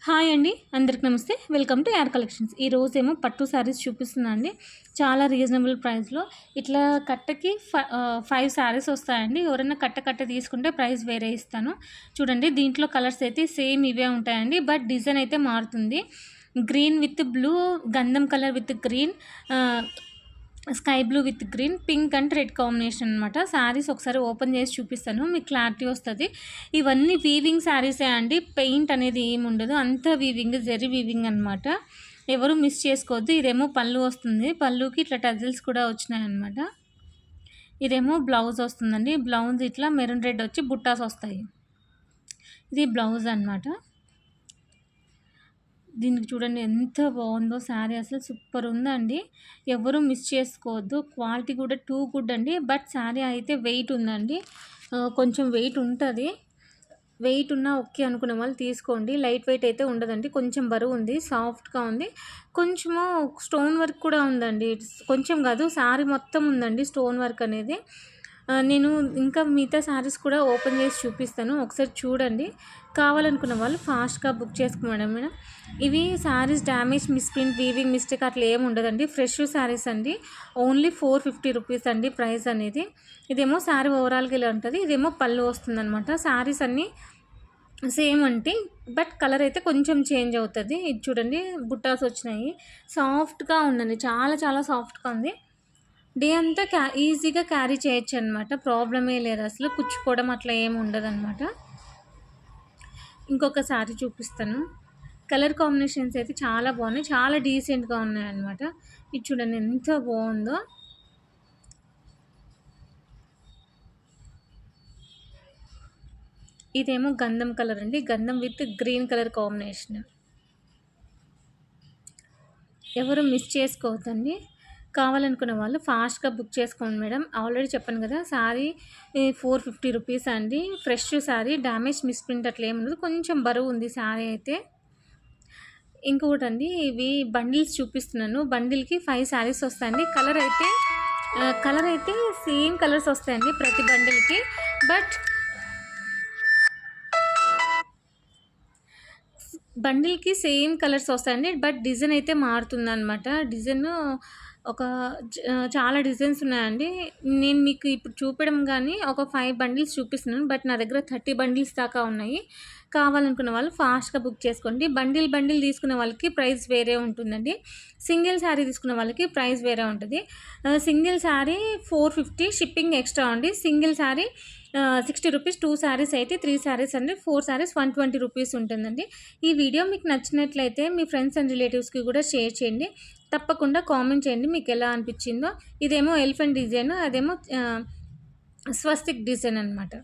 Hi అండి, అందరికి నమస్తే. వెల్కమ్ టు యార్ కలెక్షన్స్. ఈ రోజేమో పట్టు శారీస్ చూపిస్తున్నా అండి. చాలా రీజనబుల్ ప్రైస్లో ఇట్లా కట్టకి 5 శారీస్ వస్తాయండి. ఎవరైనా కట్ట తీసుకుంటే ప్రైస్ వేరే ఇస్తాను. చూడండి, దీంట్లో కలర్స్ అయితే సేమ్ ఇవే ఉంటాయండి, బట్ డిజైన్ అయితే మారుతుంది. గ్రీన్ విత్ బ్లూ, గంధం colour with green, sky blue with green, pink and red combination అనమాట. శారీస్ ఒకసారి ఓపెన్ చేసి చూపిస్తాను, మీకు క్లారిటీ వస్తుంది. ఇవన్నీ వీవింగ్ శారీసే అండి, పెయింట్ అనేది ఏమి ఉండదు, అంతా వీవింగ్, జెరీ వీవింగ్ అనమాట. ఎవరు మిస్ చేసుకోవద్దు. ఇదేమో పళ్ళు వస్తుంది, పళ్ళుకి ఇట్లా టజిల్స్ కూడా వచ్చినాయి అనమాట. ఇదేమో బ్లౌజ్ వస్తుందండి, బ్లౌజ్ ఇట్లా మెరూన్ రెడ్ వచ్చి బుట్టాస్ వస్తాయి. ఇది బ్లౌజ్ అనమాట. దీనికి చూడండి ఎంత బాగుందో శారీ, అసలు సూపర్ ఉందండి. ఎవరు మిస్ చేసుకోవద్దు. క్వాలిటీ కూడా టూ గుడ్ అండి. బట్ శారీ అయితే వెయిట్ ఉందండి, కొంచెం వెయిట్ ఉంటుంది. వెయిట్ ఉన్నా ఓకే అనుకునే వాళ్ళు తీసుకోండి. లైట్ వెయిట్ అయితే ఉండదండి, కొంచెం బరువు ఉంది, సాఫ్ట్గా ఉంది. కొంచెము స్టోన్ వర్క్ కూడా ఉందండి, కొంచెం కాదు శారీ మొత్తం ఉందండి స్టోన్ వర్క్ అనేది. నేను ఇంకా మిగతా శారీస్ కూడా ఓపెన్ చేసి చూపిస్తాను, ఒకసారి చూడండి. కావాలనుకున్న వాళ్ళు ఫాస్ట్గా బుక్ చేసుకోండి మేడం. ఇవి saris damage, misprint, weaving mistake అట్లా ఏమి ఉండదండి. ఫ్రెష్ శారీస్ అండి. ఓన్లీ 450 రూపీస్ అండి ప్రైస్ అనేది. ఇదేమో శారీ ఓవరాల్గా ఇలా ఉంటుంది, ఇదేమో పళ్ళు వస్తుందన్నమాట. శారీస్ అన్నీ సేమ్ అంటే బట్ కలర్ అయితే కొంచెం చేంజ్ అవుతుంది. ఇది చూడండి, బుట్టాస్ వచ్చినాయి, సాఫ్ట్గా ఉందండి, చాలా చాలా సాఫ్ట్గా ఉంది. డే అంతా ఈజీగా క్యారీ చేయొచ్చు అనమాట, ప్రాబ్లమే లేదు, అసలు కుచ్చుకోవడం అట్లా ఏమి ఉండదు అనమాట. ఇంకొక శారీ చూపిస్తాను. కలర్ కాంబినేషన్స్ అయితే చాలా బాగున్నాయి, చాలా డీసెంట్గా ఉన్నాయి అనమాట. ఇది చూడండి ఎంత బాగుందో. ఇదేమో గంధం కలర్ అండి, గంధం విత్ గ్రీన్ కలర్ కాంబినేషన్. ఎవరు మిస్ చేసుకోవద్దండి. కావాలనుకున్న వాళ్ళు ఫాస్ట్గా బుక్ చేసుకోండి మేడం. ఆల్రెడీ చెప్పాను కదా, శారీ 450 రూపీస్ అండి. ఫ్రెష్ శారీ, డ్యామేజ్ మిస్ప్రింట్ అట్లా ఏముండదు, కొంచెం బరువు ఉంది శారీ అయితే. ఇంకొకటి అండి, ఇవి బండిల్స్ చూపిస్తున్నాను. బండిల్కి 5 శారీస్ వస్తాయండి. కలర్ అయితే సేమ్ కలర్స్ వస్తాయండి ప్రతి బండిల్కి. బండిల్కి సేమ్ కలర్స్ వస్తాయండి, బట్ డిజైన్ అయితే మారుతుందన్నమాట. డిజైన్ చాలా డిజైన్స్ ఉన్నాయండి. నేను మీకు ఇప్పుడు చూపడం కానీ ఒక 5 బండిల్స్ చూపిస్తున్నాను, బట్ నా దగ్గర 30 బండిల్స్ దాకా ఉన్నాయి. కావాలనుకున్న వాళ్ళు ఫాస్ట్గా బుక్ చేసుకోండి. బండిల్ తీసుకునే వాళ్ళకి ప్రైస్ వేరే ఉంటుందండి. సింగిల్ శారీ తీసుకున్న వాళ్ళకి ప్రైస్ వేరే ఉంటుంది. సింగిల్ శారీ 450, షిప్పింగ్ ఎక్స్ట్రా అండి. సింగిల్ శారీ 60 రూపీస్, 2 శారీస్ అయితే 3 శారీస్ అండి, 4 శారీస్ 120 రూపీస్ ఉంటుందండి. ఈ వీడియో మీకు నచ్చినట్లయితే మీ ఫ్రెండ్స్ అండ్ రిలేటివ్స్కి కూడా షేర్ చేయండి. తప్పకుండా కామెంట్ చేయండి మీకు ఎలా అనిపించిందో. ఇదేమో ఎలిఫెంట్ డిజైన్, అదేమో స్వస్తిక్ డిజైన్ అనమాట.